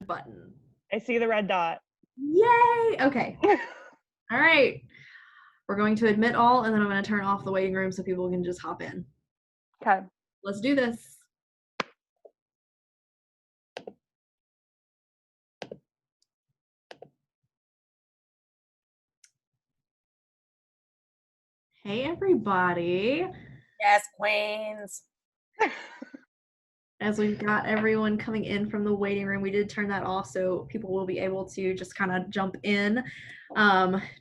button. I see the red dot. Yay! Okay. All right. We're going to admit all, and then I'm going to turn off the waiting room so people can just hop in. Okay. Let's do this. Hey, everybody. Yes, queens. As we've got everyone coming in from the waiting room, we did turn that off so people will be able to just kind of jump in.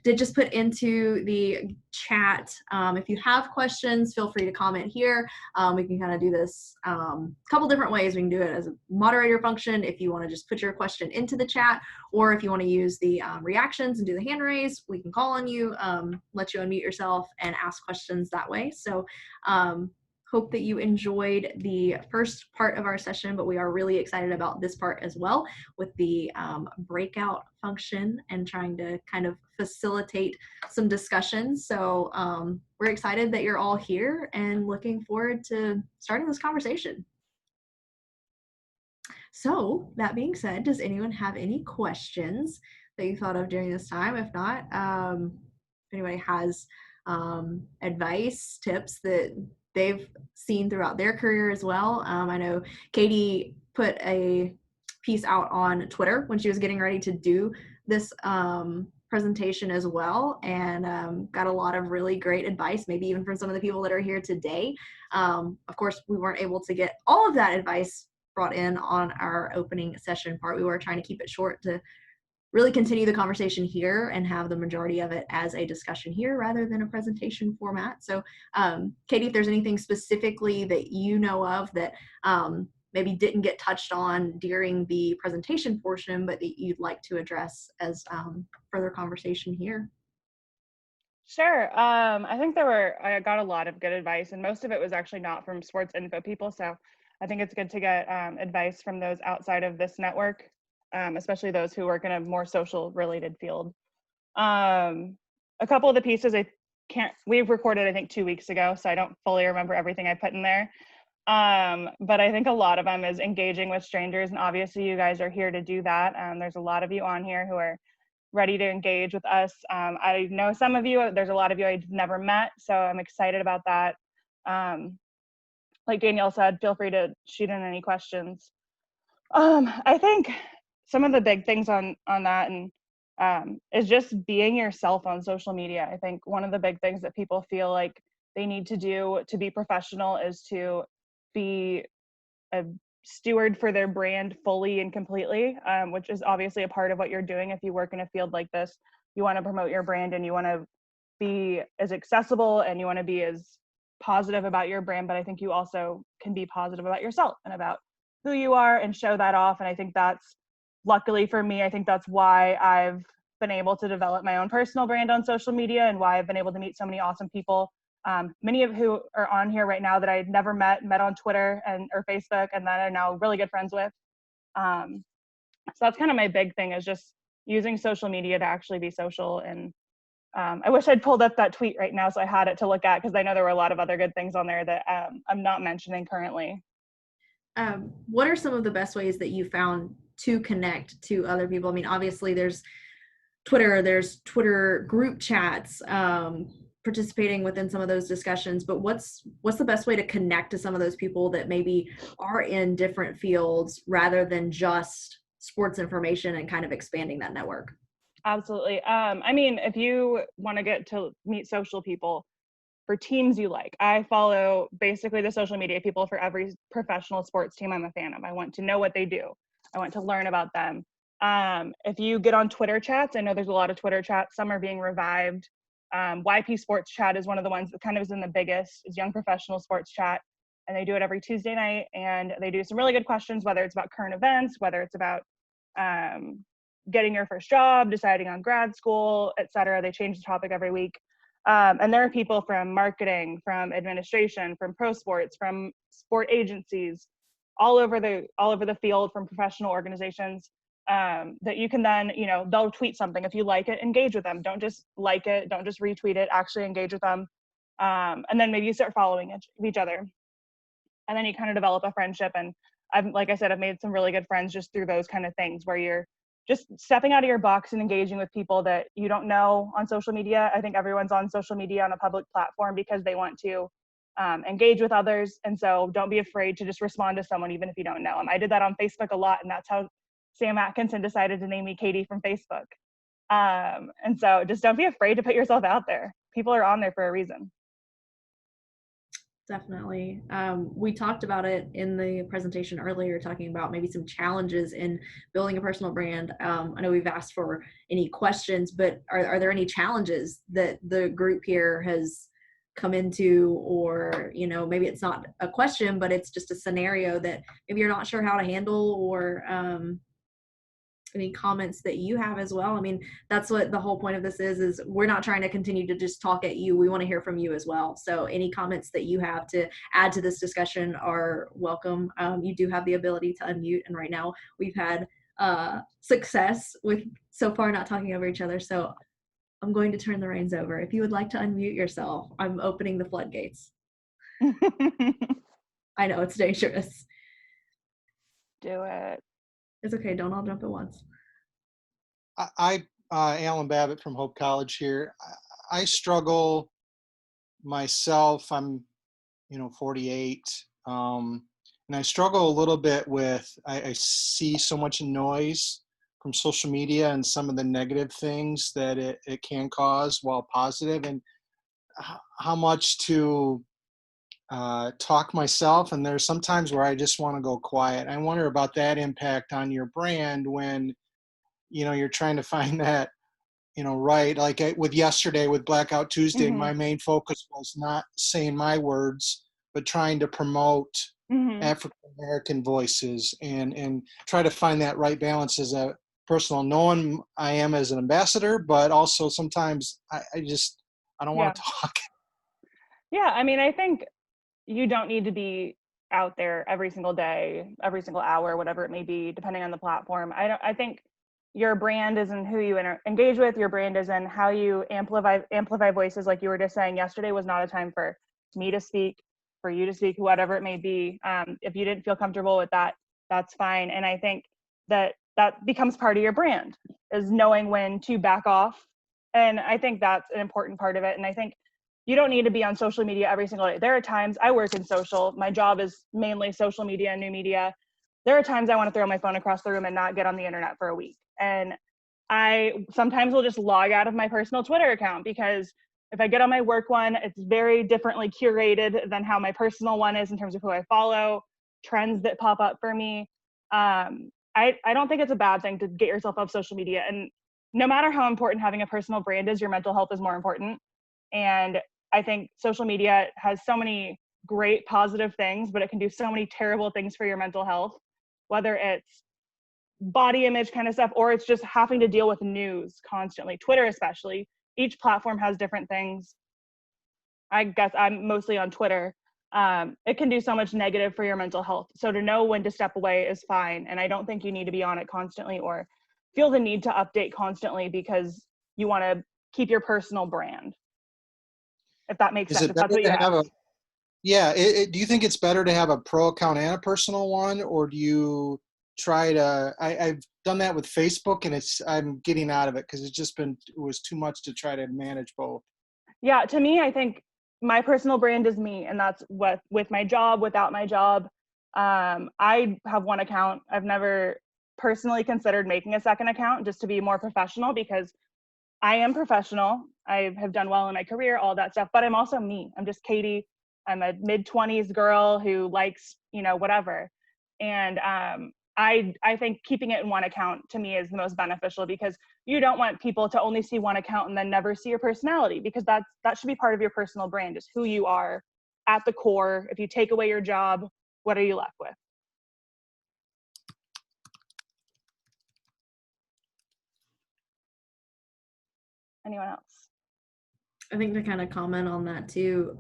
Did just put into the chat, if you have questions, feel free to comment here. We can kind of do this a couple different ways. We can do it as a moderator function if you want to just put your question into the chat, or if you want to use the reactions and do the hand raise, we can call on you, let you unmute yourself and ask questions that way. So hope that you enjoyed the first part of our session, but we are really excited about this part as well with the breakout function and trying to kind of facilitate some discussions. So we're excited that you're all here and looking forward to starting this conversation. So that being said, does anyone have any questions that you thought of during this time? If not, if anybody has advice, tips that they've seen throughout their career as well. I know Katie put a piece out on Twitter when she was getting ready to do this presentation as well, and got a lot of really great advice, maybe even from some of the people that are here today. Of course, we weren't able to get all of that advice brought in on our opening session part. We were trying to keep it short to really continue the conversation here and have the majority of it as a discussion here rather than a presentation format. So Katie, if there's anything specifically that you know of that maybe didn't get touched on during the presentation portion, but that you'd like to address as further conversation here. Sure. I think I got a lot of good advice, and most of it was actually not from sports info people. So I think it's good to get advice from those outside of this network, especially those who work in a more social related field. A couple of the pieces we've recorded, I think 2 weeks ago, so I don't fully remember everything I put in there. But I think a lot of them is engaging with strangers, and obviously you guys are here to do that. There's a lot of you on here who are ready to engage with us. I know some of you, there's a lot of you I've never met, so I'm excited about that. Like Danielle said, feel free to shoot in any questions. I think some of the big things on that and is just being yourself on social media. I think one of the big things that people feel like they need to do to be professional is to be a steward for their brand fully and completely, which is obviously a part of what you're doing. If you work in a field like this, you want to promote your brand and you want to be as accessible and you want to be as positive about your brand, but I think you also can be positive about yourself and about who you are and show that off. And I think that's, luckily for me, I think that's why I've been able to develop my own personal brand on social media and why I've been able to meet so many awesome people. Many of who are on here right now that I had never met on Twitter or Facebook, and that I'm now really good friends with. So that's kind of my big thing, is just using social media to actually be social. And I wish I'd pulled up that tweet right now so I had it to look at, because I know there were a lot of other good things on there that I'm not mentioning currently. What are some of the best ways that you found to connect to other people? I mean, obviously there's Twitter group chats, participating within some of those discussions, but what's the best way to connect to some of those people that maybe are in different fields rather than just sports information and kind of expanding that network? Absolutely. I mean, if you want to get to meet social people for teams you like, I follow basically the social media people for every professional sports team I'm a fan of. I want to know what they do. I want to learn about them. If you get on Twitter chats, I know there's a lot of Twitter chats. Some are being revived. YP Sports Chat is one of the ones that kind of is in the biggest, is Young Professional Sports Chat. And they do it every Tuesday night. And they do some really good questions, whether it's about current events, whether it's about getting your first job, deciding on grad school, etc. They change the topic every week. And there are people from marketing, from administration, from pro sports, from sport agencies, all over the field, from professional organizations, that you can then, they'll tweet something. If you like it, engage with them. Don't just like it, don't just retweet it, actually engage with them. And then maybe you start following each other. And then you kind of develop a friendship. And like I said, I've made some really good friends just through those kind of things where you're just stepping out of your box and engaging with people that you don't know on social media. I think everyone's on social media on a public platform because they want to engage with others. And so don't be afraid to just respond to someone, even if you don't know them. I did that on Facebook a lot, and that's how Sam Atkinson decided to name me Katie from Facebook. And so just don't be afraid to put yourself out there. People are on there for a reason. Definitely. We talked about it in the presentation earlier, talking about maybe some challenges in building a personal brand. I know we've asked for any questions, but are there any challenges that the group here has come into, or, you know, maybe it's not a question, but it's just a scenario that maybe you're not sure how to handle, or any comments that you have as well? I mean, that's what the whole point of this is we're not trying to continue to just talk at you. We want to hear from you as well. So any comments that you have to add to this discussion are welcome. You do have the ability to unmute, and right now we've had success with so far not talking over each other. So I'm going to turn the reins over. If you would like to unmute yourself, I'm opening the floodgates. I know it's dangerous. Do it. It's okay. Don't all jump at once. Alan Babbitt from Hope College here. I struggle myself. I'm, 48. And I struggle a little bit with, I see so much noise from social media and some of the negative things that it can cause while positive, and how much to talk myself. And there's sometimes where I just want to go quiet. I wonder about that impact on your brand when, you're trying to find that, right. Like with yesterday with Blackout Tuesday, my main focus was not saying my words, but trying to promote African-American voices and try to find that right balance as a personal, knowing I am as an ambassador, but also sometimes I don't want to talk. Yeah. I mean, I think you don't need to be out there every single day, every single hour, whatever it may be, depending on the platform. I think your brand is in who you engage with. Your brand is in how you amplify voices. Like you were just saying, yesterday was not a time for me to speak, for you to speak, whatever it may be. If you didn't feel comfortable with that, that's fine. And I think that becomes part of your brand, is knowing when to back off. And I think that's an important part of it. And I think you don't need to be on social media every single day. There are times I work in social. My job is mainly social media and new media. There are times I want to throw my phone across the room and not get on the internet for a week. And I sometimes will just log out of my personal Twitter account, because if I get on my work one, it's very differently curated than how my personal one is in terms of who I follow, trends that pop up for me. I don't think it's a bad thing to get yourself off social media. And no matter how important having a personal brand is, your mental health is more important. And I think social media has so many great positive things, but it can do so many terrible things for your mental health, whether it's body image kind of stuff, or it's just having to deal with news constantly. Twitter especially, each platform has different things. I guess I'm mostly on Twitter. It can do so much negative for your mental health. So to know when to step away is fine. And I don't think you need to be on it constantly or feel the need to update constantly because you want to keep your personal brand. If that makes sense. If that's what you asked. Do you think it's better to have a pro account and a personal one, or do you try to, I've done that with Facebook, and I'm getting out of it because it was too much to try to manage both. Yeah, to me, I think my personal brand is me, and that's what, with my job, without my job. I have one account. I've never personally considered making a second account just to be more professional, because I am professional. I have done well in my career, all that stuff, but I'm also me. I'm just Katie. I'm a mid-20s girl who likes, whatever. And I think keeping it in one account to me is the most beneficial, because you don't want people to only see one account and then never see your personality, because that should be part of your personal brand, is who you are at the core. If you take away your job, what are you left with? Anyone else? I think to kind of comment on that too,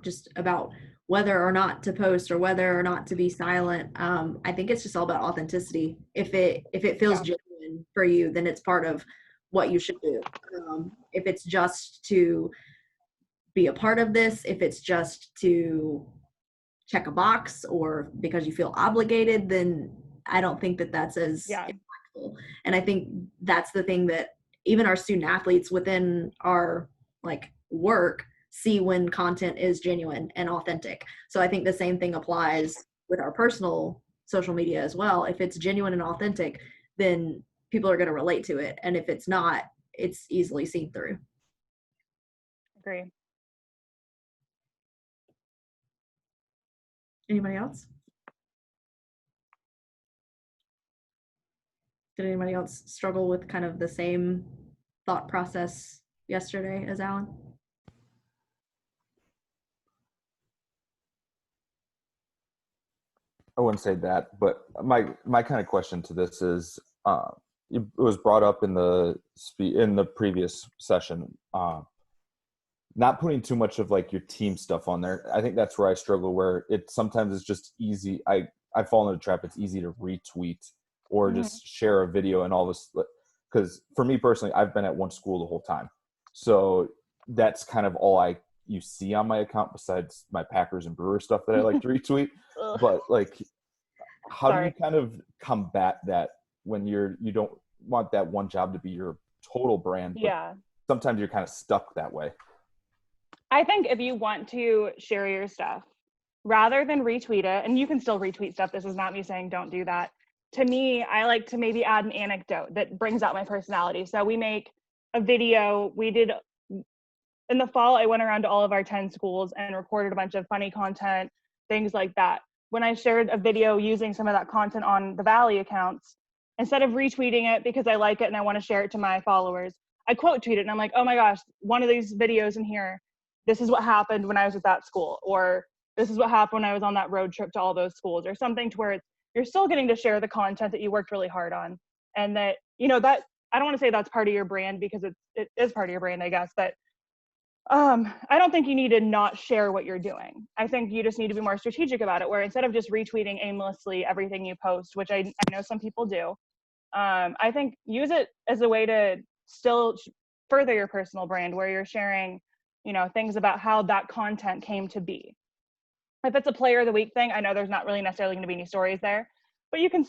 just about whether or not to post or whether or not to be silent. I think it's just all about authenticity. If it feels genuine for you, then it's part of what you should do. If it's just to be a part of this, if it's just to check a box or because you feel obligated, then I don't think that that's as Yeah. impactful. And I think that's the thing that even our student athletes within our like work see when content is genuine and authentic. So I think the same thing applies with our personal social media as well. If it's genuine and authentic, then people are going to relate to it. And if it's not, it's easily seen through. Agree. Anybody else? Did anybody else struggle with kind of the same thought process yesterday as Alan? I wouldn't say that, but my kind of question to this is, it was brought up in the previous session, not putting too much of like your team stuff on there. I think that's where I struggle, where it sometimes is just easy. I fall into the trap. It's easy to retweet or just share a video and all this. Because for me personally, I've been at one school the whole time, so that's kind of all you see on my account besides my Packers and Brewers stuff that I like to retweet. But like, how do you kind of combat that when you don't want that one job to be your total brand? But Yeah. sometimes you're kind of stuck that way. I think if you want to share your stuff, rather than retweet it, and you can still retweet stuff, this is not me saying don't do that. To me, I like to maybe add an anecdote that brings out my personality. So we make a video. We did in the fall, I went around to all of our 10 schools and recorded a bunch of funny content, things like that. When I shared a video using some of that content on the Valley accounts, instead of retweeting it because I like it and I want to share it to my followers, I quote tweet it and I'm like, oh my gosh, one of these videos in here, this is what happened when I was at that school, or this is what happened when I was on that road trip to all those schools, or something to where you're still getting to share the content that you worked really hard on. And that, that I don't want to say that's part of your brand because it is part of your brand, I guess, but I don't think you need to not share what you're doing. I think you just need to be more strategic about it, where instead of just retweeting aimlessly everything you post, which I know some people do, I think use it as a way to still further your personal brand, where you're sharing, things about how that content came to be. If it's a player of the week thing, I know there's not really necessarily going to be any stories there, but you can,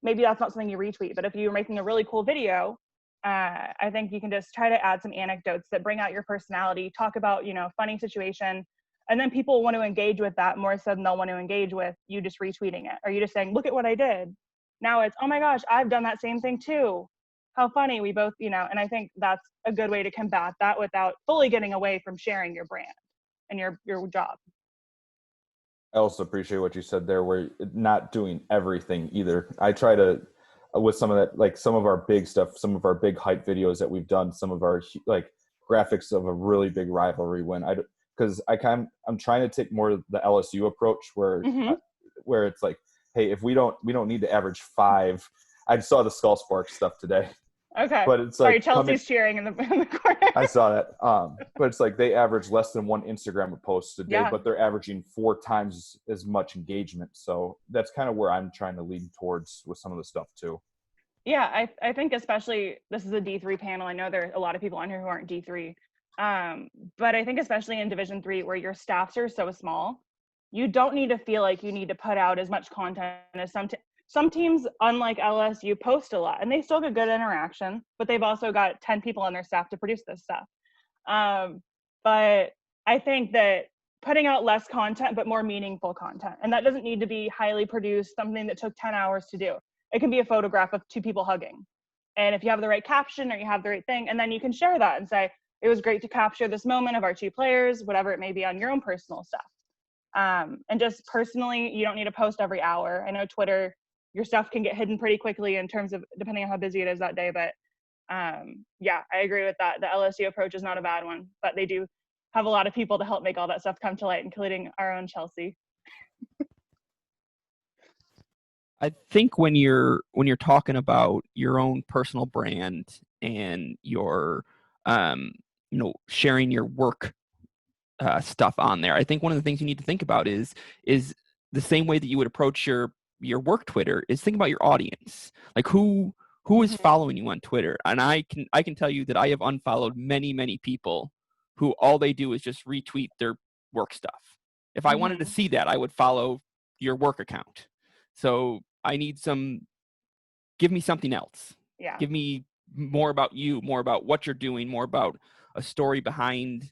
maybe that's not something you retweet. But if you're making a really cool video, I think you can just try to add some anecdotes that bring out your personality, talk about, funny situation, and then people want to engage with that more so than they'll want to engage with you just retweeting it, or you just saying, look at what I did. Now it's, oh my gosh, I've done that same thing too. How funny, we both, and I think that's a good way to combat that without fully getting away from sharing your brand and your job. I also appreciate what you said there, where not doing everything either. I try to, with some of that, like some of our big stuff, some of our big hype videos that we've done, some of our like graphics of a really big rivalry win. I'm trying to take more of the LSU approach, where it's like, hey, if we don't need to average 5. I saw the Skull Spark stuff today. Okay. But it's sorry, like Chelsea's cheering in the corner. I saw that. But it's like they average less than 1 Instagram post a day, but they're averaging 4 times as much engagement. So that's kind of where I'm trying to lean towards with some of the stuff too. Yeah, I think especially, this is a D3 panel. I know there are a lot of people on here who aren't D3. But I think especially in Division III, where your staffs are so small, you don't need to feel like you need to put out as much content as some teams, unlike LSU, post a lot, and they still get good interaction, but they've also got 10 people on their staff to produce this stuff. But I think that putting out less content, but more meaningful content, and that doesn't need to be highly produced, something that took 10 hours to do. It can be a photograph of 2 people hugging. And if you have the right caption or you have the right thing, and then you can share that and say, it was great to capture this moment of our 2 players, whatever it may be, on your own personal stuff. And just personally, you don't need to post every hour. I know Twitter, your stuff can get hidden pretty quickly in terms of depending on how busy it is that day. But yeah, I agree with that. The LSU approach is not a bad one, but they do have a lot of people to help make all that stuff come to light, including our own Chelsea. I think when you're talking about your own personal brand and your sharing your work stuff on there, I think one of the things you need to think about is the same way that you would approach your work Twitter is think about your audience. Like who is following you on Twitter? And I can tell you that I have unfollowed many people who all they do is just retweet their work stuff. If I wanted to see that, I would follow your work account. So I need give me something else. Yeah. Give me more about you, more about what you're doing, more about a story behind,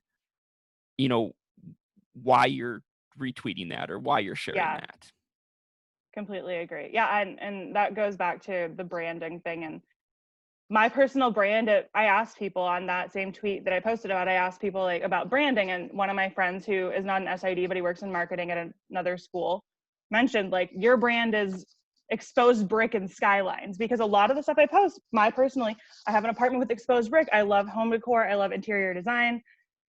why you're retweeting that or why you're sharing Yeah. that. Completely agree. Yeah, and that goes back to the branding thing and my personal brand. I asked people on that same tweet that I posted about, I asked people like about branding, and one of my friends who is not an SID, but he works in marketing at another school, mentioned like your brand is exposed brick and skylines, because a lot of the stuff I post, I have an apartment with exposed brick. I love home decor. I love interior design.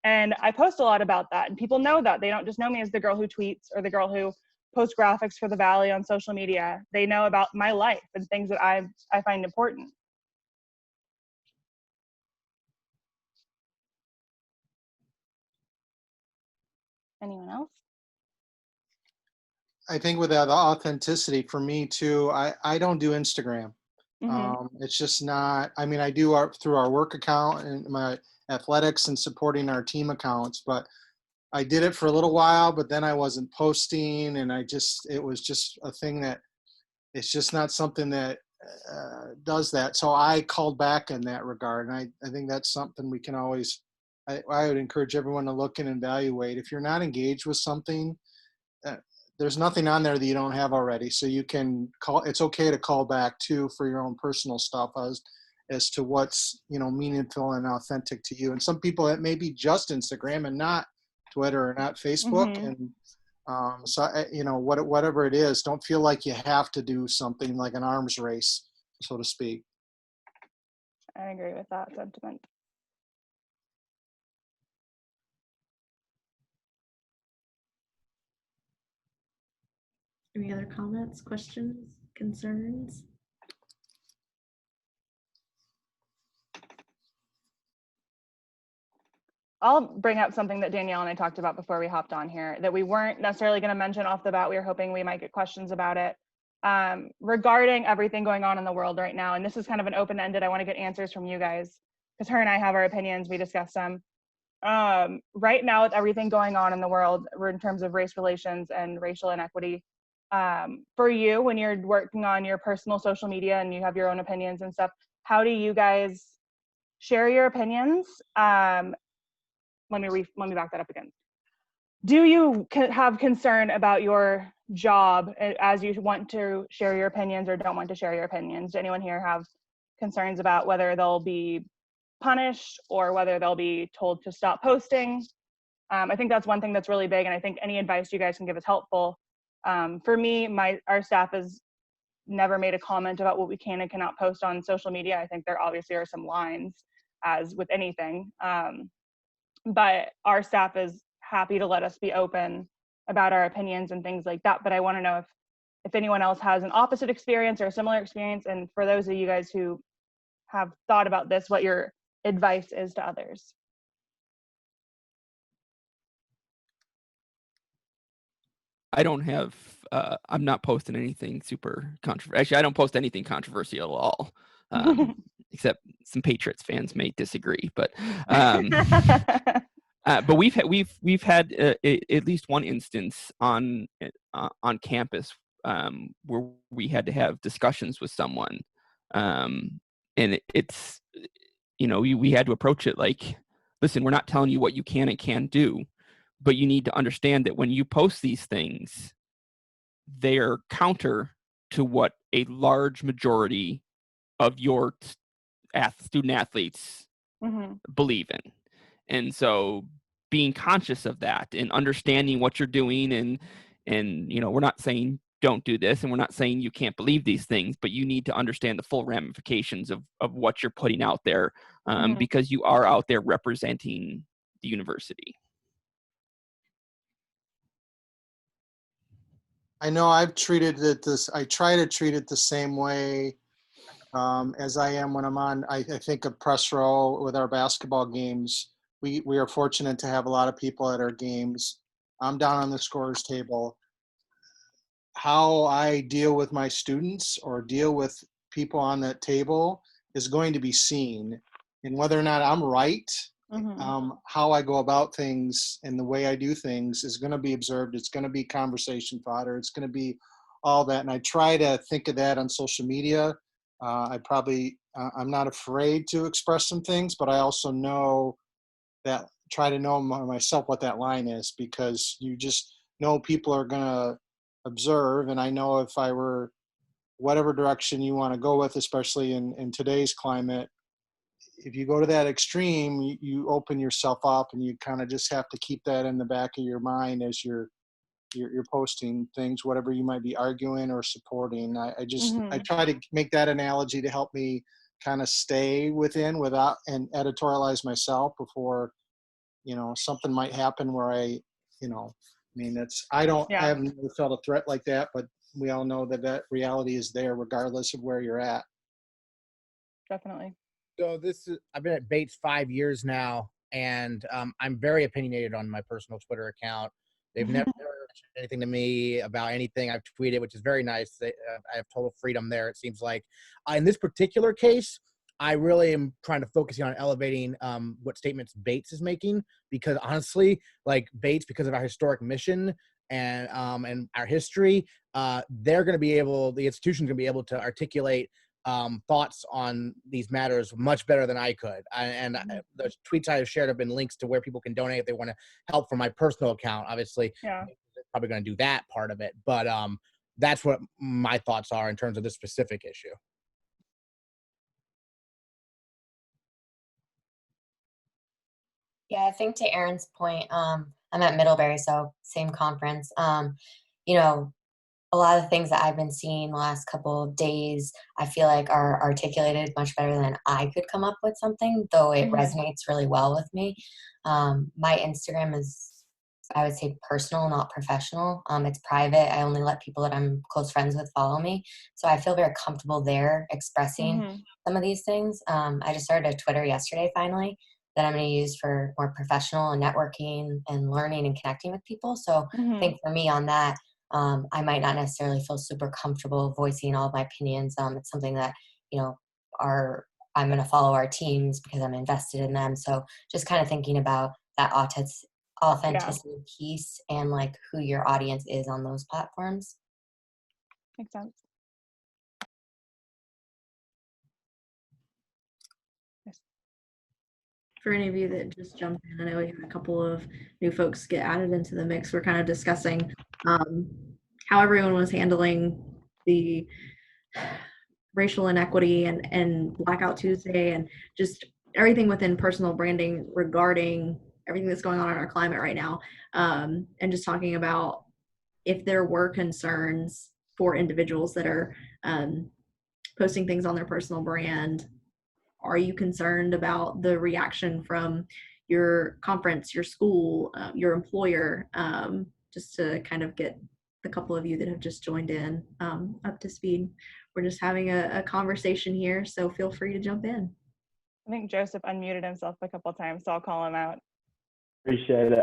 And I post a lot about that, and people know that. They don't just know me as the girl who tweets or the girl who posts graphics for the Valley on social media. They know about my life and things that I find important. Anyone else? I think with that authenticity for me too, I don't do Instagram. It's just not, I mean, I do through our work account and my athletics and supporting our team accounts, but I did it for a little while, but then I wasn't posting, and it was just a thing that it's just not something that does that. So I called back in that regard. And I think that's something we can always, I would encourage everyone to look and evaluate. If you're not engaged with something, there's nothing on there that you don't have already. So you can call, it's okay to call back too for your own personal stuff as to what's, meaningful and authentic to you. And some people, it may be just Instagram and not Twitter or not Facebook. And so, whatever it is, don't feel like you have to do something like an arms race, so to speak. I agree with that sentiment. Any other comments, questions, concerns? I'll bring up something that Danielle and I talked about before we hopped on here that we weren't necessarily going to mention off the bat. We were hoping we might get questions about it. Regarding everything going on in the world right now, and this is kind of an open-ended, I want to get answers from you guys, because her and I have our opinions, we discuss them. Right now, with everything going on in the world in terms of race relations and racial inequity, for you, when you're working on your personal social media and you have your own opinions and stuff, how do you guys share your opinions? Let me back that up again. Do you have concern about your job as you want to share your opinions or don't want to share your opinions? Does anyone here have concerns about whether they'll be punished or whether they'll be told to stop posting? I think that's one thing that's really big, and I think any advice you guys can give is helpful. For me, our staff has never made a comment about what we can and cannot post on social media. I think there obviously are some lines, as with anything. But our staff is happy to let us be open about our opinions and things like that. But I want to know if anyone else has an opposite experience or a similar experience. And for those of you guys who have thought about this, what your advice is to others. I don't have, I'm not posting anything super controversial. Actually, I don't post anything controversial at all. Except some Patriots fans may disagree, but we've had at least one instance on campus where we had to have discussions with someone, and it's we had to approach it like, listen, we're not telling you what you can and can't do, but you need to understand that when you post these things, they're counter to what a large majority of your student athletes believe in. And so being conscious of that and understanding what you're doing, and we're not saying don't do this, and we're not saying you can't believe these things, but you need to understand the full ramifications of what you're putting out there, because you are out there representing the university. I know I've treated it I try to treat it the same way as I am when I'm on, I think, a press row with our basketball games. We are fortunate to have a lot of people at our games. I'm down on the scorer's table. How I deal with my students or deal with people on that table is going to be seen. And whether or not I'm right how I go about things and the way I do things is going to be observed. It's going to be conversation fodder. It's going to be all that. And I try to think of that on social media. I'm not afraid to express some things, but I also know that, try to know myself what that line is, because you just know people are going to observe. And I know if I were, whatever direction you want to go with, especially in today's climate, if you go to that extreme, you open yourself up, and you kind of just have to keep that in the back of your mind as you're posting things, whatever you might be arguing or supporting. I try to make that analogy to help me kind of stay without and editorialize myself before, something might happen where I mean, I have never felt a threat like that, but we all know that reality is there regardless of where you're at. Definitely. So I've been at Bates 5 years now, and I'm very opinionated on my personal Twitter account. They've never mentioned anything to me about anything I've tweeted, which is very nice. I have total freedom there, it seems like. In this particular case, I really am trying to focus on elevating what statements Bates is making, because honestly, like Bates, because of our historic mission and our history, the institution's going to be able to articulate thoughts on these matters much better than I could. The tweets I have shared have been links to where people can donate if they want to help from my personal account. Obviously, they're probably going to do that part of it, but that's what my thoughts are in terms of this specific issue. Yeah, I think to Aaron's point, I'm at Middlebury, so same conference. A lot of the things that I've been seeing the last couple of days, I feel like are articulated much better than I could come up with something, though it resonates really well with me. My Instagram is, I would say, personal, not professional. It's private. I only let people that I'm close friends with follow me. So I feel very comfortable there expressing some of these things. I just started a Twitter yesterday, finally, that I'm going to use for more professional and networking and learning and connecting with people. So I think for me on that, I might not necessarily feel super comfortable voicing all of my opinions. It's something that, I'm going to follow our teams because I'm invested in them. So just kind of thinking about that authenticity piece and like who your audience is on those platforms. Makes sense. For any of you that just jumped in, I know we had a couple of new folks get added into the mix. We're kind of discussing how everyone was handling the racial inequity and Blackout Tuesday and just everything within personal branding regarding everything that's going on in our climate right now. And just talking about if there were concerns for individuals that are posting things on their personal brand. Are you concerned about the reaction from your conference, your school, your employer, just to kind of get the couple of you that have just joined in up to speed? We're just having a conversation here, so feel free to jump in. I think Joseph unmuted himself a couple of times, so I'll call him out. Appreciate it.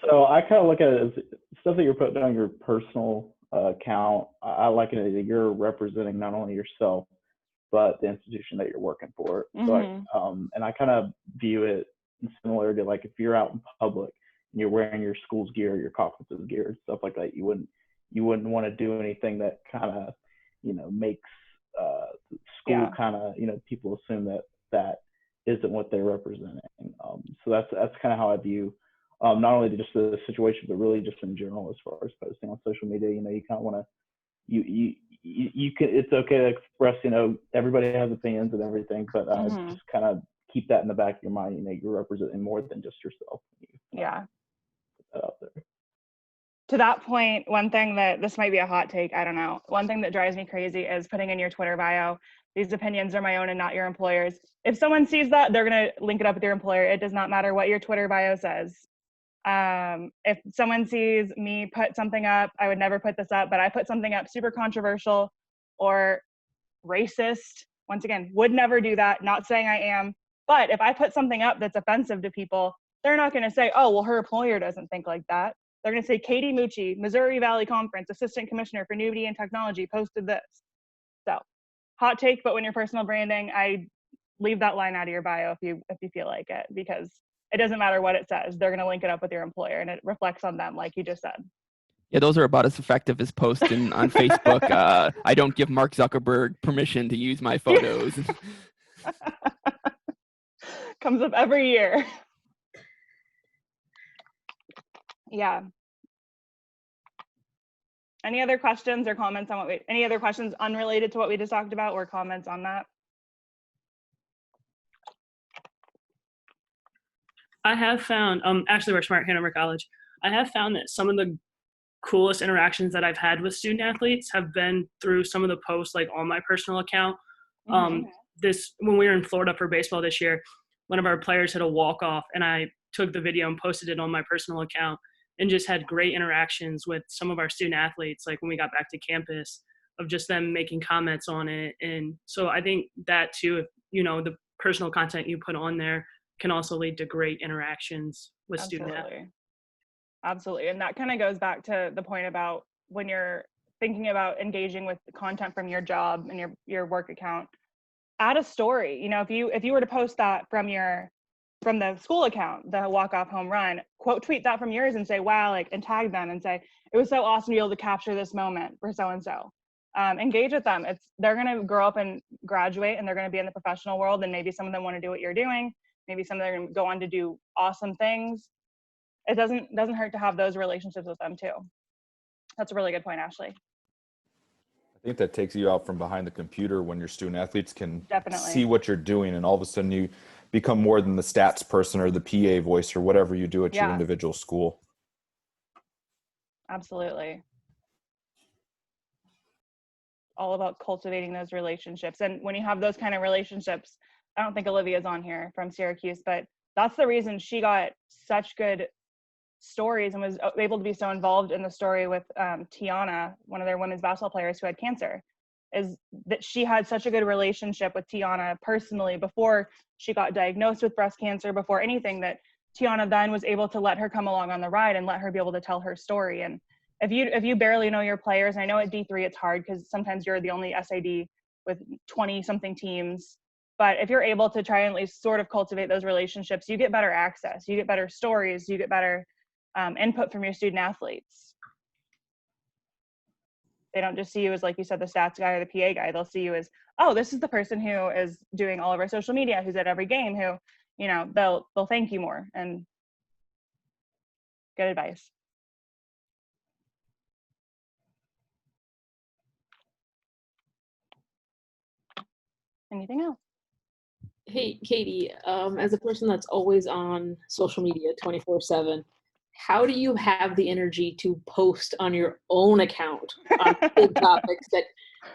So I kind of look at it as stuff that you're putting on your personal account. I like it that you're representing not only yourself, but the institution that you're working for. So and I kind of view it similar to like if you're out in public and you're wearing your school's gear, your conference's gear, stuff like that, you wouldn't want to do anything that kind of makes school kind of people assume that isn't what they're representing. So that's kind of how I view not only just the situation, but really just in general as far as posting on social media. You kind of want to you can, it's okay to express, everybody has opinions and everything, but just kind of keep that in the back of your mind. You're representing more than just yourself. Put that out there. To that point, one thing that, this might be a hot take, I don't know. One thing that drives me crazy is putting in your Twitter bio, these opinions are my own and not your employer's. If someone sees that, they're going to link it up with your employer. It does not matter what your Twitter bio says. If someone sees me put something up, I would never put this up, but I put something up super controversial or racist, once again, would never do that, not saying I am. But if I put something up that's offensive to people, they're not going to say, oh, well, her employer doesn't think like that. They're going to say, Katie Mucci, Missouri Valley Conference, Assistant Commissioner for Nudity and Technology, posted this. So, hot take, but when you're personal branding, I leave that line out of your bio if you feel like it, because it doesn't matter what it says. They're going to link it up with your employer, and it reflects on them, like you just said. Yeah, those are about as effective as posting on Facebook. I don't give Mark Zuckerberg permission to use my photos. Comes up every year. Yeah. Any other questions or comments on any other questions unrelated to what we just talked about, or comments on that? I have found, actually we're smart Hanover College. I have found that some of the coolest interactions that I've had with student athletes have been through some of the posts, like on my personal account. When we were in Florida for baseball this year, one of our players had a walk-off, and I took the video and posted it on my personal account, and just had great interactions with some of our student athletes, like when we got back to campus, of just them making comments on it. And so I think that too, if the personal content you put on there can also lead to great interactions with student athletes. Absolutely. And that kind of goes back to the point about when you're thinking about engaging with content from your job and your work account, add a story. If you were to post that from the school account, the walk-off home run, quote tweet that from yours and say, wow, and tag them and say, it was so awesome to be able to capture this moment for so-and-so. Engage with them. They're going to grow up and graduate, and they're going to be in the professional world, and maybe some of them want to do what you're doing. Maybe some of them are going to go on to do awesome things. It doesn't hurt to have those relationships with them too. That's a really good point, Ashley. I think that takes you out from behind the computer when your student athletes can Definitely see what you're doing, and all of a sudden you become more than the stats person or the PA voice or whatever you do at your individual school. Absolutely. All about cultivating those relationships. And when you have those kind of relationships, I don't think Olivia's on here from Syracuse, but that's the reason she got such good stories and was able to be so involved in the story with Tiana, one of their women's basketball players who had cancer, is that she had such a good relationship with Tiana personally before she got diagnosed with breast cancer, before anything, that Tiana then was able to let her come along on the ride and let her be able to tell her story. And if you barely know your players, and I know at D3 it's hard because sometimes you're the only SID with 20 something teams, but if you're able to try and at least sort of cultivate those relationships, you get better access, you get better stories, you get better input from your student athletes. They don't just see you as, like you said, the stats guy or the PA guy. They'll see you as, oh, this is the person who is doing all of our social media, who's at every game, who, they'll thank you more. And good advice. Anything else? Hey, Katie, as a person that's always on social media 24/7, how do you have the energy to post on your own account on big topics that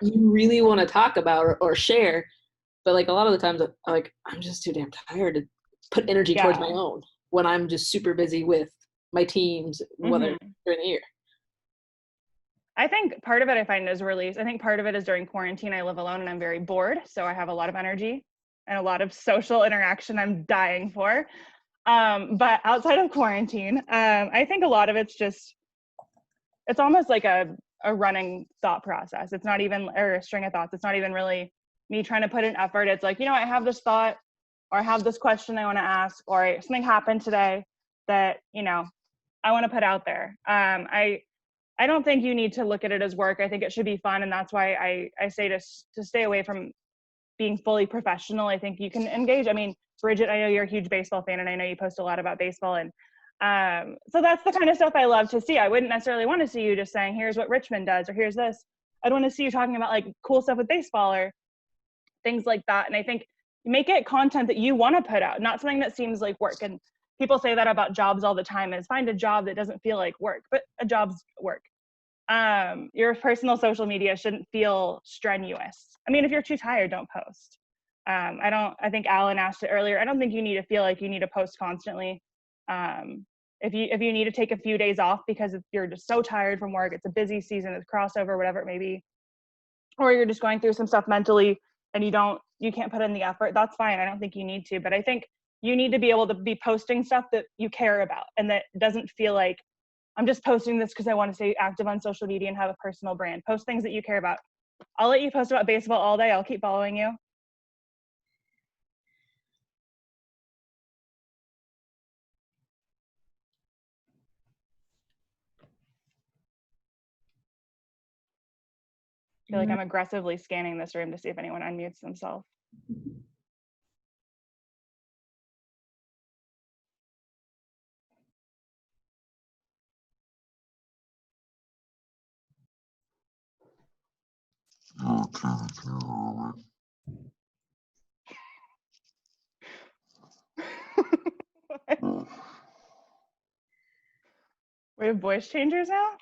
you really want to talk about or share? But a lot of the times, I'm just too damn tired to put energy towards my own when I'm just super busy with my teams, whether during the year. I think part of it I find is release. I think part of it is during quarantine, I live alone and I'm very bored. So I have a lot of energy and a lot of social interaction I'm dying for. But outside of quarantine, I think a lot of it's almost like a running thought process. It's not even, or a string of thoughts. It's not even really me trying to put in effort. It's like, I have this thought, or I have this question I want to ask, or something happened today that, I want to put out there. I don't think you need to look at it as work. I think it should be fun. And that's why I say to stay away from being fully professional. I think you can engage. I mean, Bridget, I know you're a huge baseball fan, and I know you post a lot about baseball. And so that's the kind of stuff I love to see. I wouldn't necessarily want to see you just saying, here's what Richmond does, or here's this. I'd want to see you talking about cool stuff with baseball or things like that. And I think make it content that you want to put out, not something that seems like work. And people say that about jobs all the time, is find a job that doesn't feel like work, but a job's work. Your personal social media shouldn't feel strenuous. I mean, if you're too tired, don't post. I think Alan asked it earlier. I don't think you need to feel like you need to post constantly. If you need to take a few days off because you're just so tired from work, it's a busy season, it's crossover, whatever it may be, or you're just going through some stuff mentally and you can't put in the effort, that's fine. I don't think you need to, but I think you need to be able to be posting stuff that you care about and that doesn't feel like I'm just posting this because I want to stay active on social media and have a personal brand. Post things that you care about. I'll let you post about baseball all day. I'll keep following you. feel like I'm aggressively scanning this room to see if anyone unmutes themselves. We have voice changers now?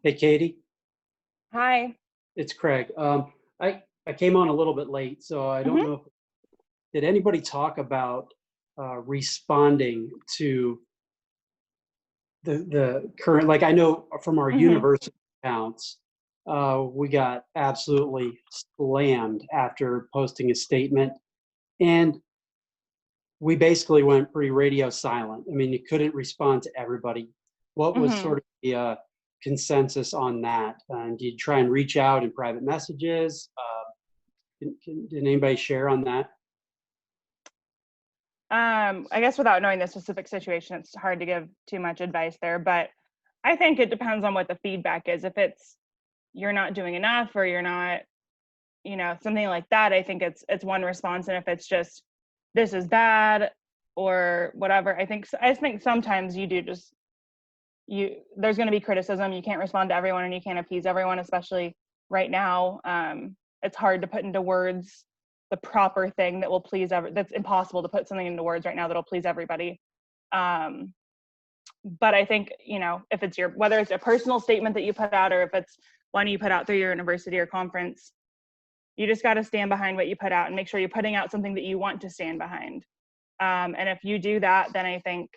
Hey, Katie, Hi. it's Craig. I came on a little bit late, so I don't know if, did anybody talk about responding to the current, like I know from our university accounts, we got absolutely slammed after posting a statement, and we basically went pretty radio silent. I mean, you couldn't respond to everybody. What was sort of the consensus on that? Did you try and reach out in private messages? Did anybody share on that? I guess without knowing the specific situation, it's hard to give too much advice there, but I think it depends on what the feedback is. If it's you're not doing enough or you're not, you know, something like that, I think it's one response. And if it's just this is bad or whatever, I think sometimes you do just there's going to be criticism. You can't respond to everyone and you can't appease everyone, especially right now. It's hard to put into words the proper thing that will please that's impossible to put something into words right now that'll please everybody. But I think, you know, if it's whether it's a personal statement that you put out or if it's one you put out through your university or conference, you just got to stand behind what you put out and make sure you're putting out something that you want to stand behind. And if you do that, then I think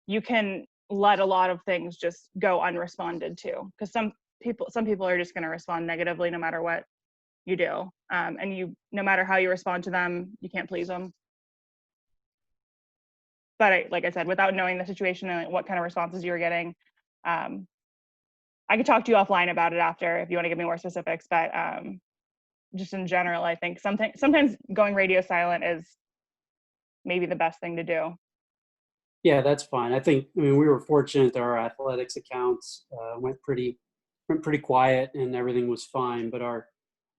you can let a lot of things just go unresponded to, because some people are just going to respond negatively no matter what you do. And no matter how you respond to them, you can't please them. But like I said, without knowing the situation and what kind of responses you were getting, I could talk to you offline about it after if you want to give me more specifics. But just in general, I think sometimes going radio silent is maybe the best thing to do. Yeah, that's fine. I mean, we were fortunate that our athletics accounts went pretty quiet and everything was fine, but our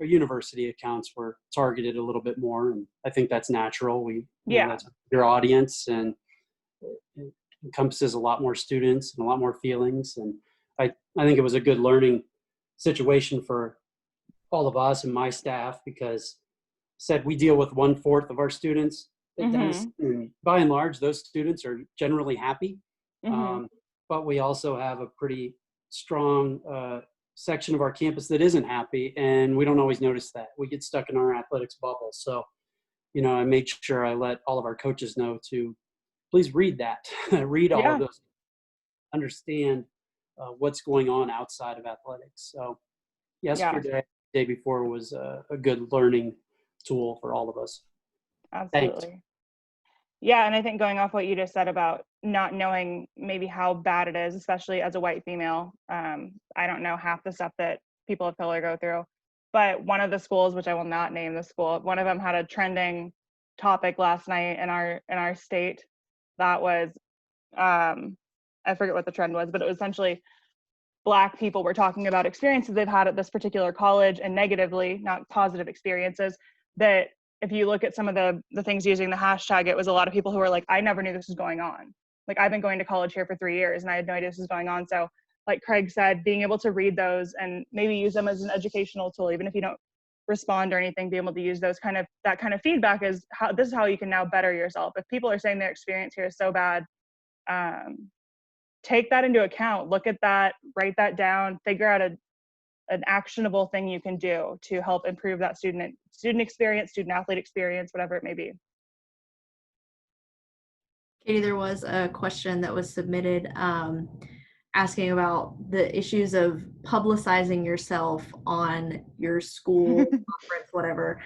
university accounts were targeted a little bit more, and I think that's natural. You know, that's your audience, and it encompasses a lot more students and a lot more feelings, and I think it was a good learning situation for all of us and my staff, because we deal with 1/4 of our students at Denison, and by and large those students are generally happy, but we also have a pretty strong section of our campus that isn't happy, and we don't always notice that. We get stuck in our athletics bubble. So, you know, I made sure I let all of our coaches know to please read that, read all of those, understand what's going on outside of athletics. So yesterday, the day before, was a good learning tool for all of us. Absolutely. Thanks. Yeah, and I think going off what you just said about not knowing maybe how bad it is, especially as a white female, I don't know half the stuff that people of color go through. But one of the schools, which I will not name the school, one of them had a trending topic last night in our state that was, I forget what the trend was, but it was essentially Black people were talking about experiences they've had at this particular college, and negatively, not positive experiences, that if you look at some of the things using the hashtag, it was a lot of people who were like, I never knew this was going on. Like, I've been going to college here for 3 years and I had no idea this was going on. So like Craig said, being able to read those and maybe use them as an educational tool, even if you don't respond or anything, be able to use that kind of feedback is this is how you can now better yourself. If people are saying their experience here is so bad, take that into account, look at that, write that down, figure out an actionable thing you can do to help improve that student experience, student athlete experience, whatever it may be. Katie, there was a question that was submitted asking about the issues of publicizing yourself on your school conference, whatever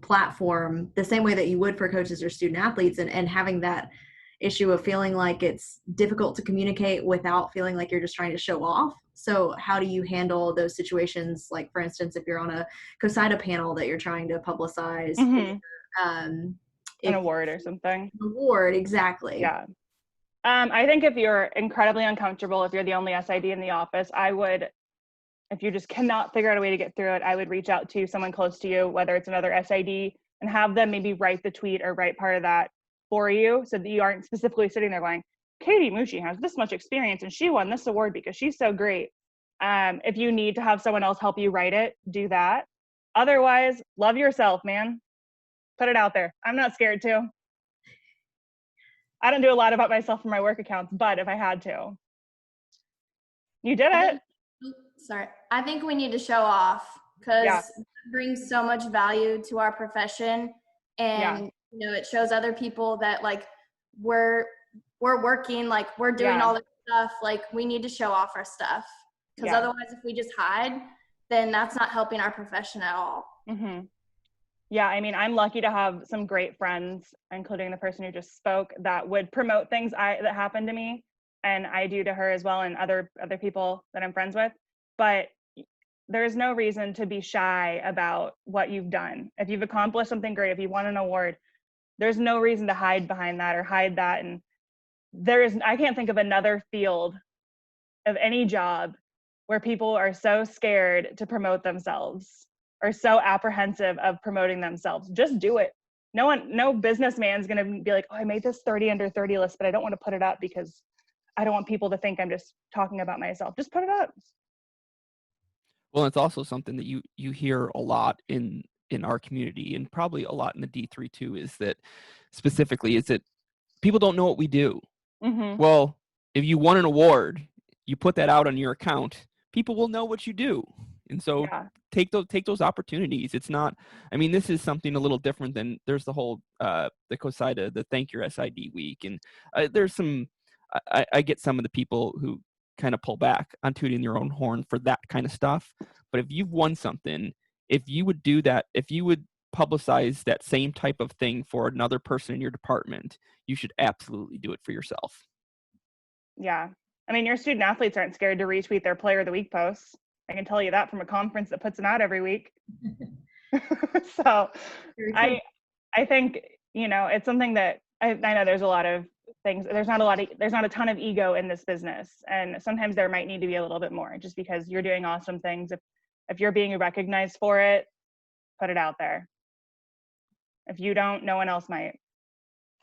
platform, the same way that you would for coaches or student athletes, and having that issue of feeling like it's difficult to communicate without feeling like you're just trying to show off. So how do you handle those situations? Like, for instance, if you're on a DIII panel that you're trying to publicize, an award or something. Award, exactly. Yeah. I think if you're incredibly uncomfortable, if you're the only SID in the office, if you just cannot figure out a way to get through it, I would reach out to someone close to you, whether it's another SID, and have them maybe write the tweet or write part of that for you so that you aren't specifically sitting there going, Katie Mucci has this much experience and she won this award because she's so great. If you need to have someone else help you write it, do that. Otherwise, love yourself, man. Put it out there. I'm not scared to. I don't do a lot about myself for my work accounts, but if I had to. You did it. Sorry. I think we need to show off because it brings so much value to our profession. And, it shows other people that like we're working, like we're doing all this stuff. Like we need to show off our stuff because otherwise if we just hide, then that's not helping our profession at all. Mm-hmm. Yeah, I mean, I'm lucky to have some great friends, including the person who just spoke, that would promote things that happened to me, and I do to her as well, and other people that I'm friends with. But there's no reason to be shy about what you've done. If you've accomplished something great, if you won an award, there's no reason to hide behind that or hide that. And I can't think of another field of any job where people are so scared to promote themselves or so apprehensive of promoting themselves. Just do it. No businessman's going to be like, oh, I made this 30 under 30 list, but I don't want to put it up because I don't want people to think I'm just talking about myself. Just put it up. Well, it's also something that you hear a lot in our community, and probably a lot in the D3 too, is that people don't know what we do. Mm-hmm. Well, if you won an award, you put that out on your account, people will know what you do. And so take those opportunities. It's not, I mean, this is something a little different than there's the whole, the COSIDA, the Thank Your SID week. And there's some, I get some of the people who kind of pull back on tooting their own horn for that kind of stuff. But if you've won something, if you would do that, if you would publicize that same type of thing for another person in your department, you should absolutely do it for yourself. Yeah. I mean, your student athletes aren't scared to retweet their Player of the Week posts. I can tell you that from a conference that puts them out every week. So I think, it's something that I know there's a lot of things. There's not a ton of ego in this business. And sometimes there might need to be a little bit more just because you're doing awesome things. If you're being recognized for it, put it out there. If you don't, no one else might.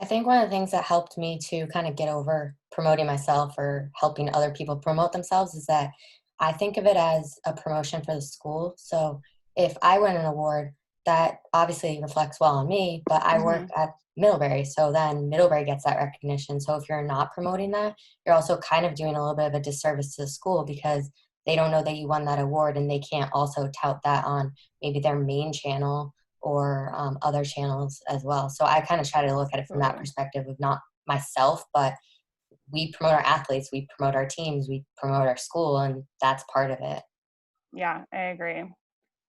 I think one of the things that helped me to kind of get over promoting myself or helping other people promote themselves is that I think of it as a promotion for the school. So if I win an award, that obviously reflects well on me, but I work at Middlebury, so then Middlebury gets that recognition. So if you're not promoting that, you're also kind of doing a little bit of a disservice to the school because they don't know that you won that award and they can't also tout that on maybe their main channel or other channels as well. So I kind of try to look at it from that perspective of not myself, but we promote our athletes, we promote our teams, we promote our school, and that's part of it. Yeah, I agree.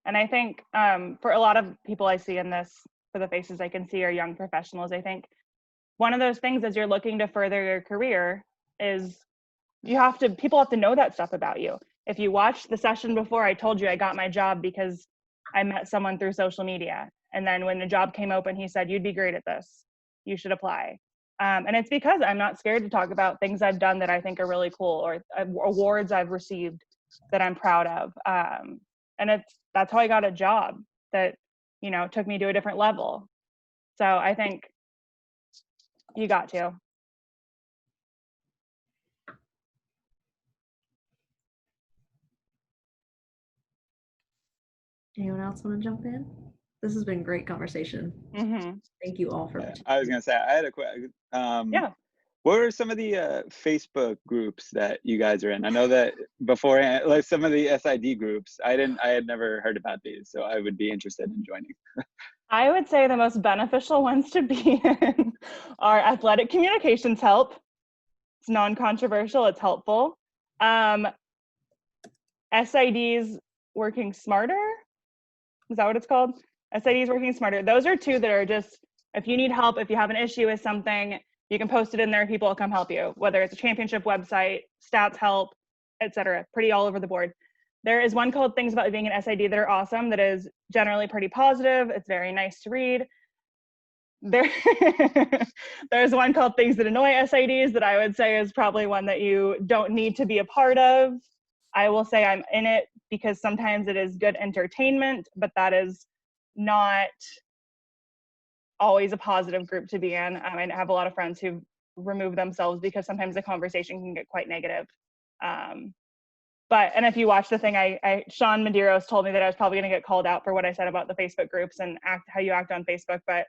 And I think for a lot of people I see in this, for the faces I can see are young professionals, I think one of those things as you're looking to further your career is people have to know that stuff about you. If you watched the session before, I told you I got my job because I met someone through social media. And then when the job came open, he said, you'd be great at this. You should apply. And it's because I'm not scared to talk about things I've done that I think are really cool or awards I've received that I'm proud of. And that's how I got a job that, took me to a different level. So I think you got to. Anyone else want to jump in? This has been a great conversation. Mm-hmm. Thank you all for I was going to say, I had a question. What are some of the Facebook groups that you guys are in? I know that beforehand, like some of the SID groups, I had never heard about these, so I would be interested in joining. I would say the most beneficial ones to be in are athletic communications help. It's non-controversial, it's helpful. SIDs working smarter, is that what it's called? SIDs working smarter. Those are two that are just, if you need help, if you have an issue with something, you can post it in there, people will come help you, whether it's a championship website, stats help, etc. Pretty all over the board. There is one called Things About Being an SID that are awesome, that is generally pretty positive. It's very nice to read. there there's one called Things That Annoy SIDs that I would say is probably one that you don't need to be a part of. I will say I'm in it because sometimes it is good entertainment, but that is not always a positive group to be in. I have a lot of friends who remove themselves because sometimes the conversation can get quite negative. And if you watch the thing, Sean Medeiros told me that I was probably going to get called out for what I said about the Facebook groups and how you act on Facebook, but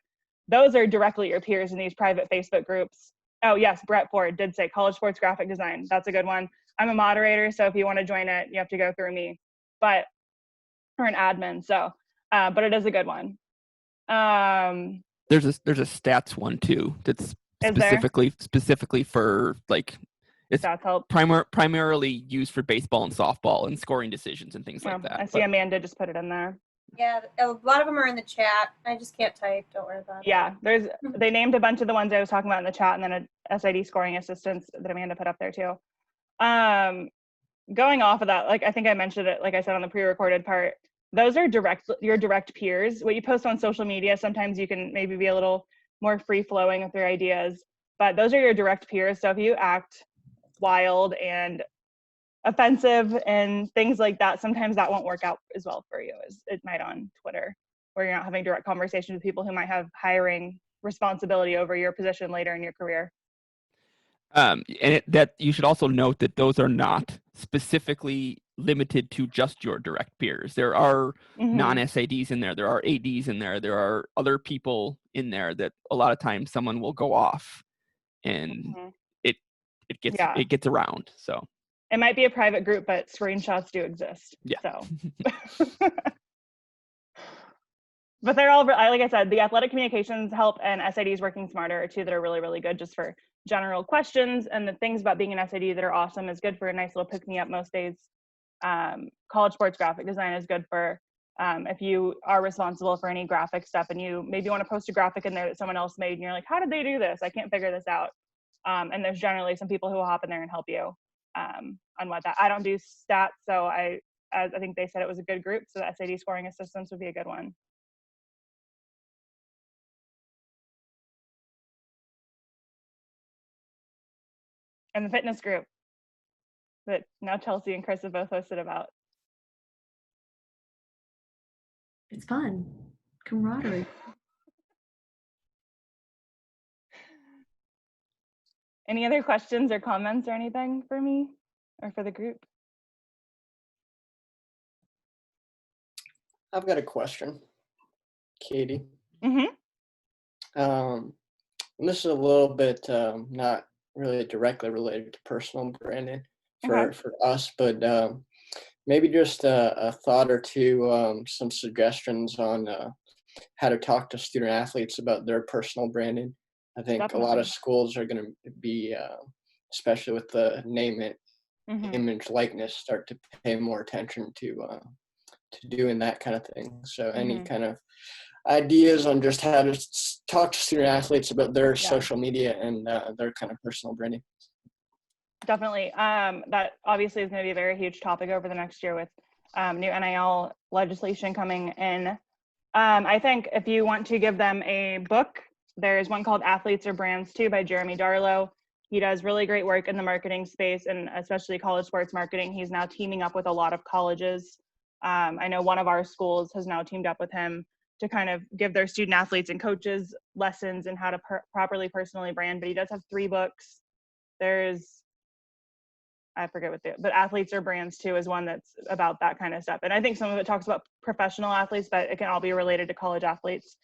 those are directly your peers in these private Facebook groups. Oh yes, Brett Ford did say college sports graphic design. That's a good one. I'm a moderator, so if you want to join it, you have to go through me, or an admin. So, but it is a good one. There's a stats one too that's specifically for like it's primarily used for baseball and softball and scoring decisions and things like that. I see Amanda just put it in there. Yeah, a lot of them are in the chat. I just can't type. Don't worry about it. Yeah, they named a bunch of the ones I was talking about in the chat, and then a SID scoring assistance that Amanda put up there too. Going off of that, like I think I mentioned it, like I said on the pre-recorded part, those are your direct peers. What you post on social media, sometimes you can maybe be a little more free-flowing with your ideas, but those are your direct peers. So if you act wild and offensive and things like that, sometimes that won't work out as well for you as it might on Twitter, where you're not having direct conversations with people who might have hiring responsibility over your position later in your career. That you should also note that those are not specifically limited to just your direct peers. There are non-SIDs in there. There are ADs in there. There are other people in there that a lot of times someone will go off, and it gets around. So it might be a private group, but screenshots do exist. Yeah. So. But they're all, like I said, the athletic communications help and SIDs working smarter are two that are really, really good just for general questions. And the things about being an SID that are awesome is good for a nice little pick-me-up most days. College sports graphic design is good for if you are responsible for any graphic stuff and you maybe want to post a graphic in there that someone else made and you're like, how did they do this? I can't figure this out. And there's generally some people who will hop in there and help you on what that. I don't do stats, so I think they said it was a good group, so the SID scoring assistance would be a good one. And the fitness group that now Chelsea and Chris have both posted about. It's fun. Camaraderie. Any other questions or comments or anything for me or for the group? I've got a question, Katie. Mm-hmm. And this is a little bit not really directly related to personal branding for us, but maybe just a thought or two, some suggestions on how to talk to student athletes about their personal branding. I think a lot of schools are going to be, especially with the name, image, likeness, start to pay more attention to doing that kind of thing. So any kind of ideas on just how to talk to student athletes about their social media and their kind of personal branding? Definitely. That obviously is going to be a very huge topic over the next year with new NIL legislation coming in. I think if you want to give them a book, there's one called Athletes or Brands Too by Jeremy Darlow. He does really great work in the marketing space and especially college sports marketing. He's now teaming up with a lot of colleges. I know one of our schools has now teamed up with him to kind of give their student athletes and coaches lessons in how to properly personally brand, but he does have 3 books. There's, I forget what but Athletes or Brands Too is one that's about that kind of stuff. And I think some of it talks about professional athletes, but it can all be related to college athletes.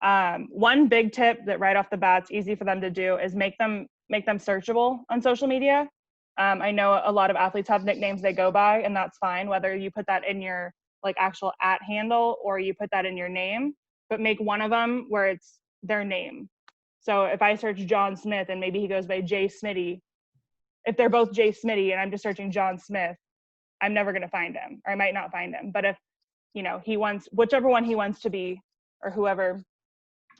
One big tip that right off the bat's easy for them to do is make them searchable on social media. I know a lot of athletes have nicknames they go by, and that's fine, whether you put that in your like actual @ handle or you put that in your name, but make one of them where it's their name. So if I search John Smith and maybe he goes by Jay Smitty, if they're both Jay Smitty and I'm just searching John Smith, I'm never going to find him, or I might not find him. But if, you know, he wants, whichever one he wants to be, or whoever,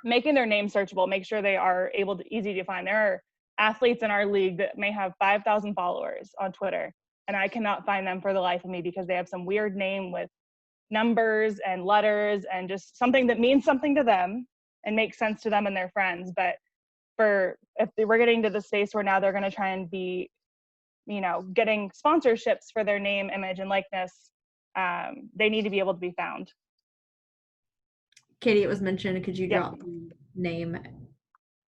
making their name searchable, make sure they are easy to find. There are athletes in our league that may have 5,000 followers on Twitter, and I cannot find them for the life of me because they have some weird name with numbers and letters and just something that means something to them, and makes sense to them and their friends. But if we're getting to the space where now they're going to try and be, getting sponsorships for their name, image, and likeness, they need to be able to be found. Katie, it was mentioned. Could you Yep. drop the name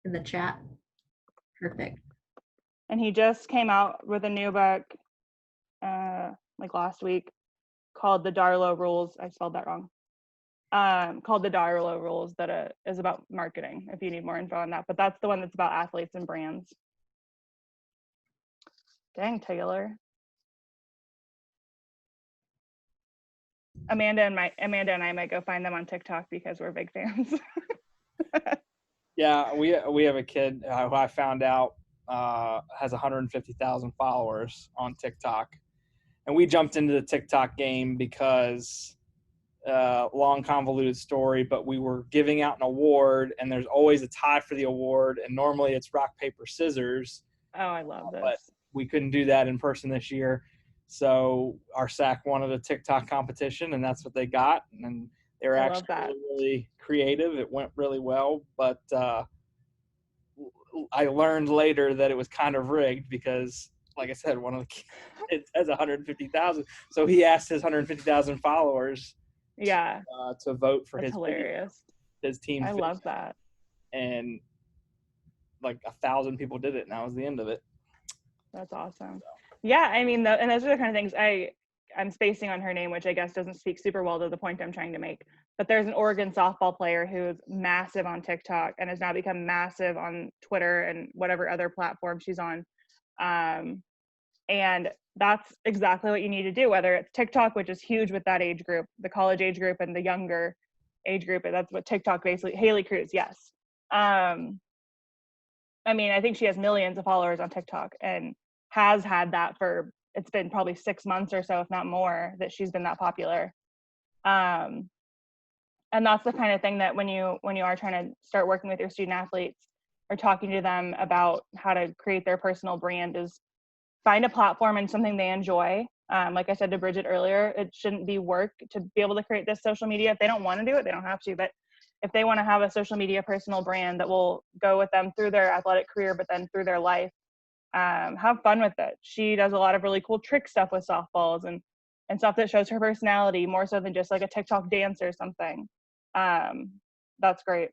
in the chat? Perfect. And he just came out with a new book, like last week, called The Darlow Rules. I spelled that wrong. Called The Darlow Rules, that is about marketing, if you need more info on that. But that's the one that's about athletes and brands. Dang, Taylor. Amanda and I might go find them on TikTok because we're big fans. Yeah, we have a kid who I found out has 150,000 followers on TikTok, and we jumped into the TikTok game because long convoluted story, but we were giving out an award, and there's always a tie for the award, and normally it's rock paper scissors. Oh, I love this. But we couldn't do that in person this year, so our SAC wanted a TikTok competition, and that's what they got. And they were actually really creative. It went really well, but I learned later that it was kind of rigged because, like I said, one of the kids has 150,000, so he asked his 150,000 followers to vote for his team. I love that. And like 1,000 people did it, and that was the end of it. That's awesome. Yeah, I mean, and those are the kind of things I'm spacing on her name, which I guess doesn't speak super well to the point I'm trying to make. But there's an Oregon softball player who's massive on TikTok and has now become massive on Twitter and whatever other platform she's on. And that's exactly what you need to do, whether it's TikTok, which is huge with that age group, the college age group and the younger age group. And that's what TikTok basically, Haley Cruz, yes. I mean, I think she has millions of followers on TikTok and has had that it's been probably 6 months or so, if not more, that she's been that popular. And that's the kind of thing that when you are trying to start working with your student athletes or talking to them about how to create their personal brand, is find a platform and something they enjoy. Like I said to Bridget earlier, it shouldn't be work to be able to create this social media. If they don't want to do it, they don't have to. But if they want to have a social media personal brand that will go with them through their athletic career, but then through their life, have fun with it. She does a lot of really cool trick stuff with softballs and stuff that shows her personality more so than just like a TikTok dance or something. That's great.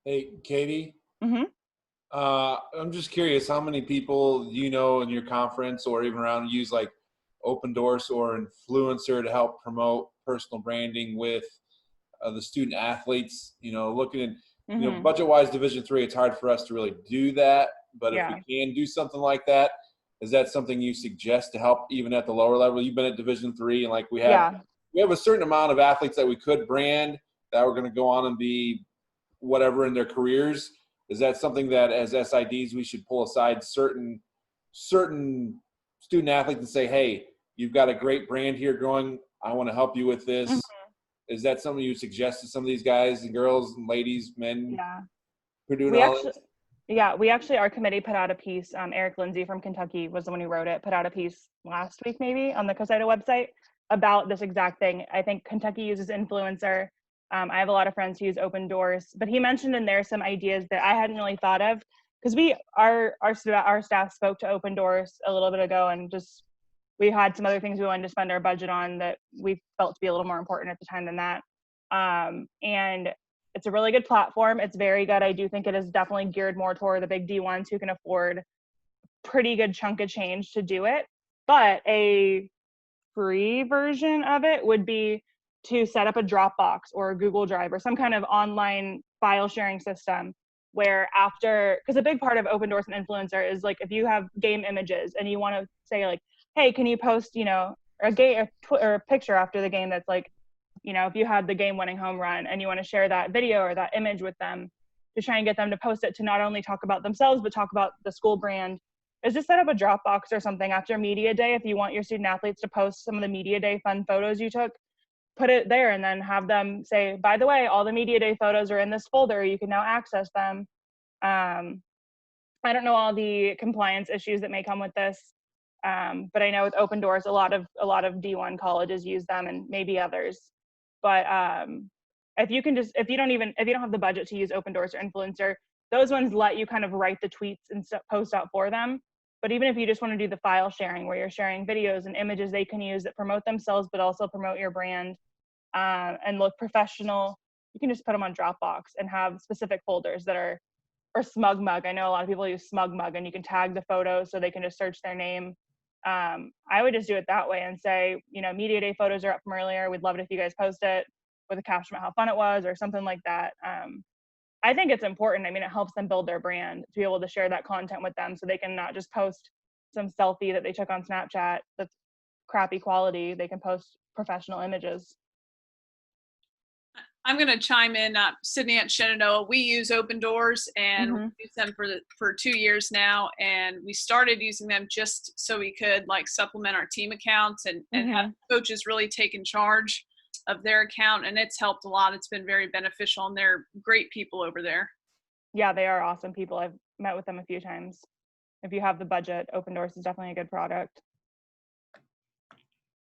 Hey, Katie. Mm-hmm. I'm just curious, how many people you know in your conference or even around use like Open Doors or Influencer to help promote personal branding with the student athletes? Looking at budget-wise Division III, it's hard for us to really do that. But if we can do something like that, is that something you suggest to help even at the lower level? You've been at Division III, and like we have a certain amount of athletes that we could brand that we're going to go on and be whatever in their careers. Is that something that as SIDs we should pull aside certain student athletes and say, hey, you've got a great brand here growing, I want to help you with this? Is that something you suggest to some of these guys and girls and ladies, men who are doing all this? Yeah, we actually, our committee put out a piece. Eric Lindsay from Kentucky was the one who wrote it, put out a piece last week maybe on the COSIDA website about this exact thing. I think Kentucky uses Influencer. I have a lot of friends who use Open Doors, but he mentioned in there some ideas that I hadn't really thought of, because our staff spoke to Open Doors a little bit ago, and just we had some other things we wanted to spend our budget on that we felt to be a little more important at the time than that. And it's a really good platform. It's very good. I do think it is definitely geared more toward the big D1s who can afford a pretty good chunk of change to do it. But a free version of it would be to set up a Dropbox or a Google Drive or some kind of online file sharing system where because a big part of Open Doors and Influencer is like, if you have game images and you want to say like, hey, can you post, a picture after the game that's like, if you had the game winning home run and you want to share that video or that image with them to try and get them to post it, to not only talk about themselves, but talk about the school brand, is just set up a Dropbox or something after media day. If you want your student athletes to post some of the media day fun photos you took, put it there and then have them say, by the way, all the media day photos are in this folder. You can now access them. I don't know all the compliance issues that may come with this. But I know with Open Doors, a lot of D1 colleges use them, and maybe others. But if you don't have the budget to use Open Doors or Influencer, those ones let you kind of write the tweets and post out for them. But even if you just want to do the file sharing, where you're sharing videos and images they can use that promote themselves, but also promote your brand and look professional, you can just put them on Dropbox and have specific folders that are, or SmugMug. I know a lot of people use SmugMug, and you can tag the photos so they can just search their name. I would just do it that way and say, Media Day photos are up from earlier. We'd love it if you guys post it with a caption about how fun it was or something like that. I think it's important. I mean, it helps them build their brand to be able to share that content with them, so they can not just post some selfie that they took on Snapchat that's crappy quality. They can post professional images. I'm going to chime in. Sydney at Shenandoah, we use Open Doors, and we use them for 2 years now. And we started using them just so we could supplement our team accounts and have coaches really taken charge of their account. And it's helped a lot. It's been very beneficial, and they're great people over there. Yeah, they are awesome people. I've met with them a few times. If you have the budget, Open Doors is definitely a good product.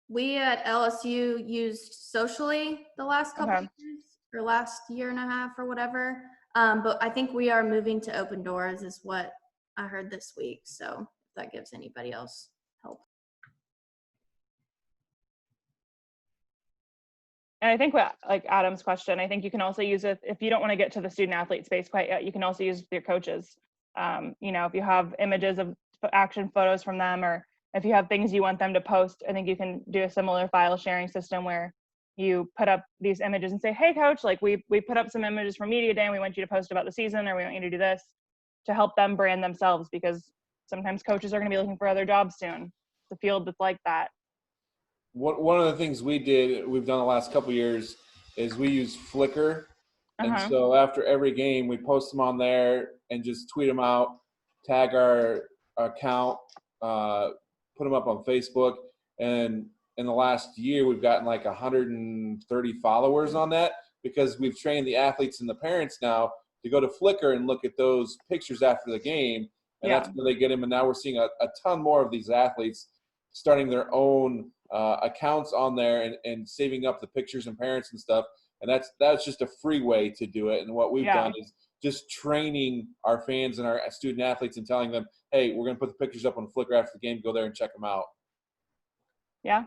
We at LSU used Socially the last couple of years, or last year and a half or whatever. But I think we are moving to Open Doors is what I heard this week. So if that gives anybody else help. And I think Adam's question, I think you can also use it if you don't want to get to the student athlete space quite yet. You can also use it with your coaches. If you have images of action photos from them, or if you have things you want them to post, I think you can do a similar file sharing system where you put up these images and say, hey coach, we put up some images from Media Day and we want you to post about the season, or we want you to do this, to help them brand themselves, because sometimes coaches are going to be looking for other jobs soon. It's a field that's like that. One of the things we've done the last couple of years is we use Flickr. And so after every game, we post them on there and just tweet them out, tag our account, put them up on Facebook. And in the last year, we've gotten 130 followers on that, because we've trained the athletes and the parents now to go to Flickr and look at those pictures after the game. And that's where they get them. And now we're seeing a ton more of these athletes starting their own accounts on there and saving up the pictures and parents and stuff. And that's just a free way to do it. And what we've done is just training our fans and our student athletes and telling them, hey, we're going to put the pictures up on Flickr after the game. Go there and check them out. Yeah.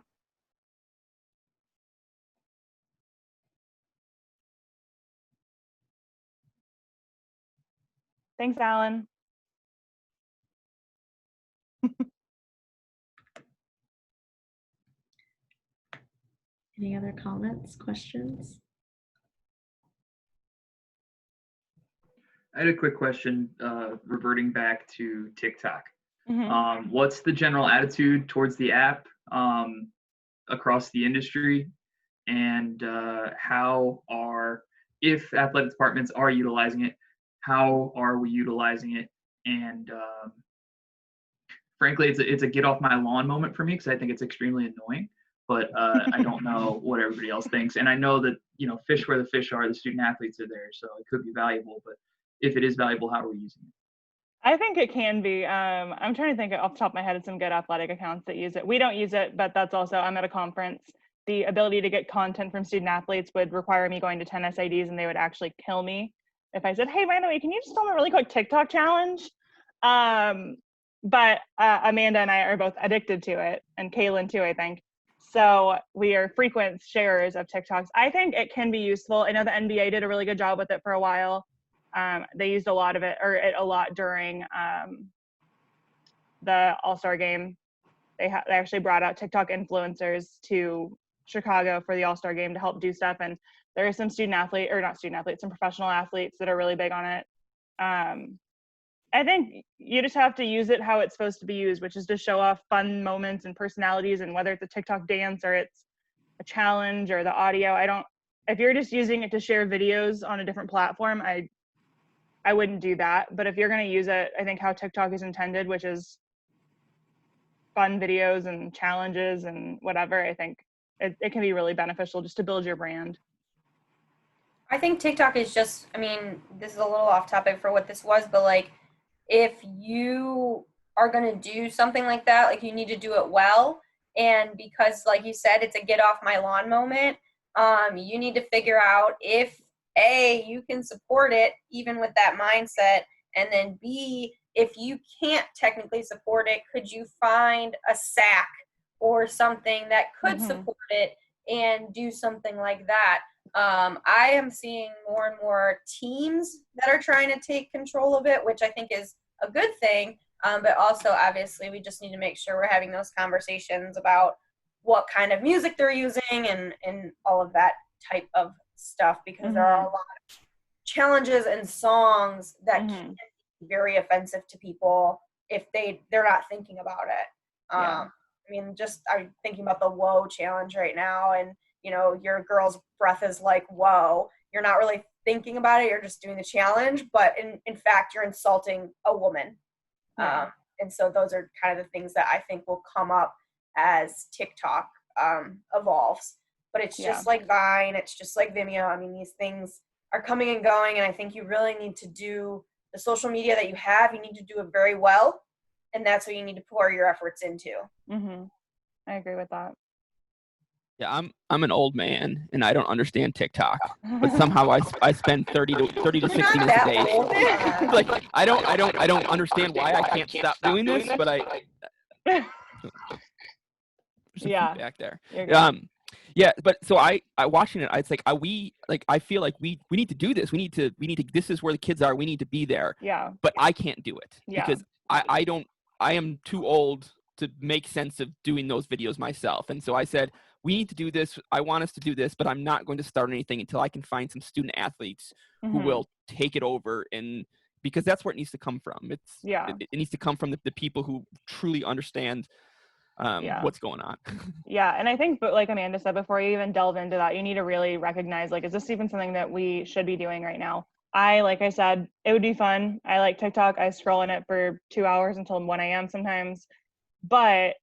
Thanks, Alan. Any other comments, questions? I had a quick question, reverting back to TikTok. Mm-hmm. What's the general attitude towards the app across the industry, and if athletic departments are utilizing it, how are we utilizing it? And frankly, it's a get off my lawn moment for me, because I think it's extremely annoying. But I don't know what everybody else thinks. And I know that, fish where the fish are, the student athletes are there, so it could be valuable. But if it is valuable, how are we using it? I think it can be. I'm trying to think off the top of my head of some good athletic accounts that use it. We don't use it, but that's also, I'm at a conference. The ability to get content from student athletes would require me going to 10 SIDs, and they would actually kill me if I said, hey, by the way, can you just film a really quick TikTok challenge? But Amanda and I are both addicted to it, and Kaylin too, I think. So we are frequent sharers of TikToks. I think it can be useful. I know the NBA did a really good job with it for a while. They used a lot of it, or a lot during the All-Star game. They actually brought out TikTok influencers to Chicago for the All-Star game to help do stuff. And there are some some professional athletes that are really big on it. I think you just have to use it how it's supposed to be used, which is to show off fun moments and personalities, and whether it's a TikTok dance or it's a challenge or the audio. If you're just using it to share videos on a different platform, I wouldn't do that. But if you're going to use it, I think how TikTok is intended, which is fun videos and challenges and whatever, I think it can be really beneficial just to build your brand. I think TikTok is this is a little off topic for what this was, but if you are going to do something like that, like you need to do it well. And because, like you said, it's a get off my lawn moment, you need to figure out if A, you can support it even with that mindset, and then B, if you can't technically support it, could you find a SAC or something that could support it and do something like that? I am seeing more and more teams that are trying to take control of it, which I think is a good thing. But also, obviously, we just need to make sure we're having those conversations about what kind of music they're using and all of that type of stuff, because there are a lot of challenges and songs that can be very offensive to people if they're not thinking about it. I mean, just I'm thinking about the whoa challenge right now, and you know, your girl's breath is like whoa. You're not really thinking about it, you're just doing the challenge, but in fact you're insulting a woman. And so those are kind of the things that I think will come up as TikTok evolves. But it's just like Vine, it's just like Vimeo. I mean, these things are coming and going, and I think you really need to do the social media that you have, you need to do it very well, and that's what you need to pour your efforts into. I agree with that. Yeah, I'm an old man and I don't understand TikTok, but somehow I spend 30 to 60 minutes a day. Like I don't understand why I can't stop doing this, but there's some feedback there. Yeah, but so I watching it, it's like I feel like we need to do this. We need to this is where the kids are. We need to be there. Yeah. But I can't do it because I am too old to make sense of doing those videos myself. And so I said, we need to do this. I want us to do this, but I'm not going to start anything until I can find some student athletes who will take it over, and because that's where it needs to come from. It needs to come from the people who truly understand what's going on. And I think, but like Amanda said, before you even delve into that, you need to really recognize, like, is this even something that we should be doing right now? Like I said, it would be fun. I like TikTok. I scroll in it for 2 hours until 1 a.m. sometimes. But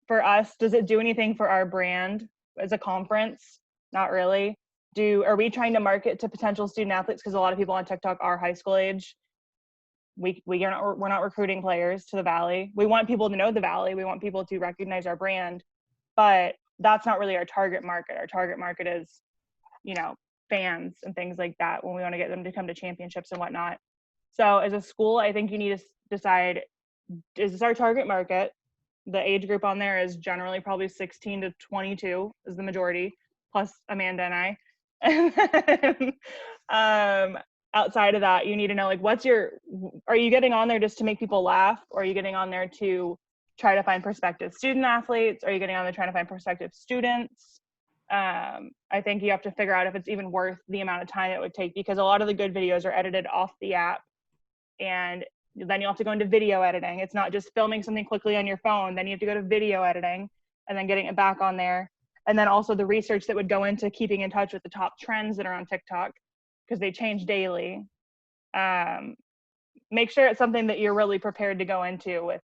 for us, does it do anything for our brand as a conference? Not really. Are we trying to market to potential student athletes? Because a lot of people on TikTok are high school age. We're not recruiting players to the Valley. We want people to know the Valley. We want people to recognize our brand, but that's not really our target market. Our target market is, you know, fans and things like that, when we want to get them to come to championships and whatnot. So as a school, I think you need to decide, is this our target market? The age group on there is generally probably 16 to 22 is the majority, plus Amanda and I. Outside of that, you need to know, like, are you getting on there just to make people laugh? Or are you getting on there to try to find prospective student athletes? Are you getting on there trying to find prospective students? I think you have to figure out if it's even worth the amount of time it would take, because a lot of the good videos are edited off the app, and then you'll have to go into video editing. It's not just filming something quickly on your phone. Then you have to go to video editing and then getting it back on there. And then also the research that would go into keeping in touch with the top trends that are on TikTok, because they change daily. Make sure it's something that you're really prepared to go into with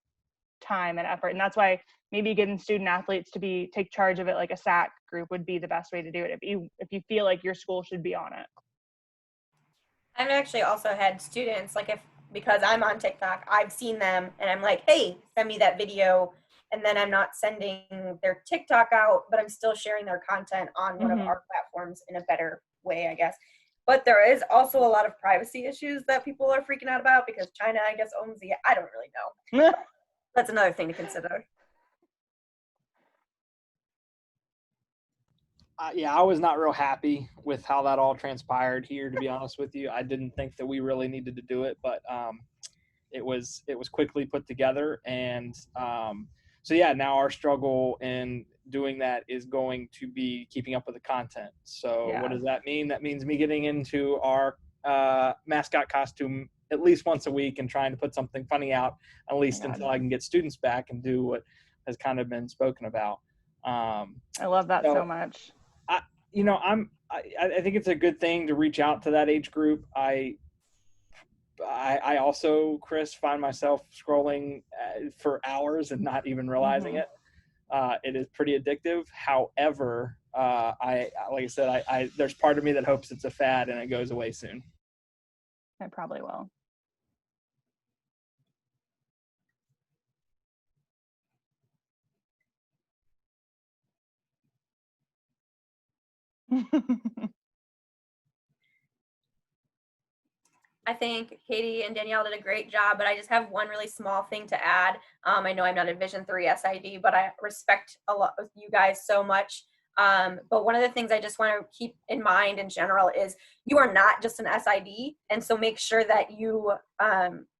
time and effort. And that's why maybe getting student athletes to take charge of it, like a SAC group, would be the best way to do it if you feel like your school should be on it. I've actually also had students, like, because I'm on TikTok, I've seen them and I'm like, hey, send me that video. And then I'm not sending their TikTok out, but I'm still sharing their content on one of our platforms in a better way, I guess. But there is also a lot of privacy issues that people are freaking out about, because China, I guess, owns the, I don't really know. That's another thing to consider. I was not real happy with how that all transpired here, to be honest with you. I didn't think that we really needed to do it, but it was quickly put together. And so yeah, now our struggle in doing that is going to be keeping up with the content. So what does that mean? That means me getting into our mascot costume at least once a week and trying to put something funny out, at least until I can get students back and do what has kind of been spoken about. I love that so much. I think it's a good thing to reach out to that age group. I also, Chris, find myself scrolling for hours and not even realizing it. It is pretty addictive. However, like I said, there's part of me that hopes it's a fad and it goes away soon. It probably will. I think Katie and Danielle did a great job, but I just have one really small thing to add. I know I'm not a Division III SID, but I respect a lot of you guys so much. But one of the things I just want to keep in mind in general is you are not just an SID. And so make sure that you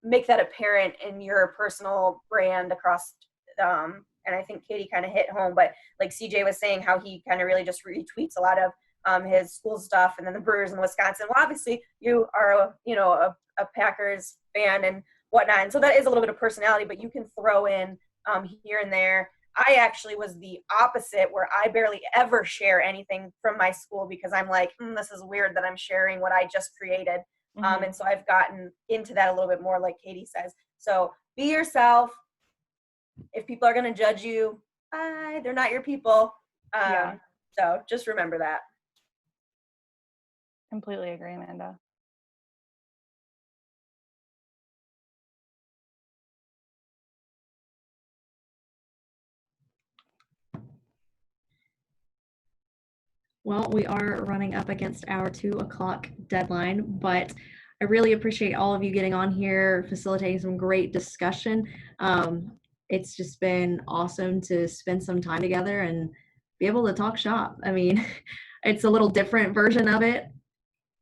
make that apparent in your personal brand across. And I think Katie kind of hit home, but like CJ was saying, how he kind of really just retweets a lot of his school stuff, and then the Brewers in Wisconsin. Well, obviously you are a Packers fan and whatnot, and so that is a little bit of personality, but you can throw in here and there. I actually was the opposite, where I barely ever share anything from my school because I'm like, this is weird that I'm sharing what I just created. And so I've gotten into that a little bit more, like Katie says. So be yourself. If people are going to judge you, they're not your people. So just remember that. Completely agree, Amanda. Well, we are running up against our 2 o'clock deadline, but I really appreciate all of you getting on here, facilitating some great discussion. It's just been awesome to spend some time together and be able to talk shop. I mean, it's a little different version of it.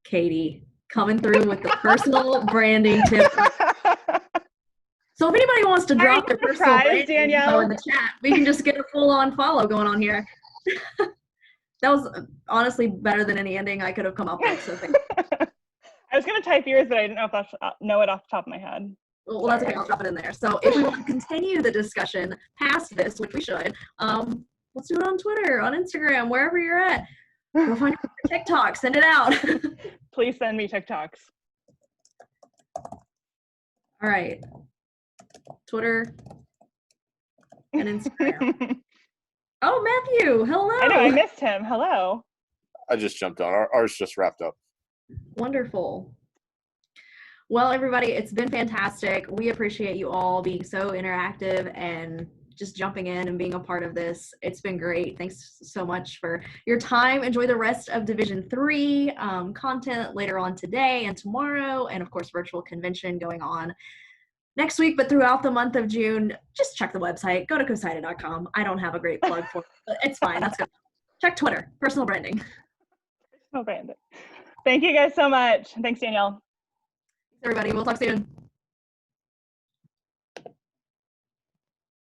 Katie coming through with the personal branding tip. So if anybody wants to drop their personal branding info in the chat, we can just get a full-on follow going on here. That was honestly better than any ending I could have come up with. So thank you. I was going to type yours, but I didn't know if know it off the top of my head. Well, that's okay. I'll drop it in there. So if we want to continue the discussion past this, which we should, let's do it on Twitter, on Instagram, wherever you're at. Go find your TikTok. Send it out. Please send me TikToks. All right. Twitter and Instagram. Oh, Matthew, hello. I know, I missed him. Hello. I just jumped on. Ours just wrapped up. Wonderful. Well, everybody, it's been fantastic. We appreciate you all being so interactive and just jumping in and being a part of this. It's been great. Thanks so much for your time. Enjoy the rest of Division III content later on today and tomorrow, and of course, virtual convention going on next week, but throughout the month of June. Just check the website. Go to DIII.com. I don't have a great plug for it, but it's fine. That's good. Check Twitter. Personal branding. Personal branding. Thank you guys so much. Thanks, Danielle. Everybody, we'll talk soon.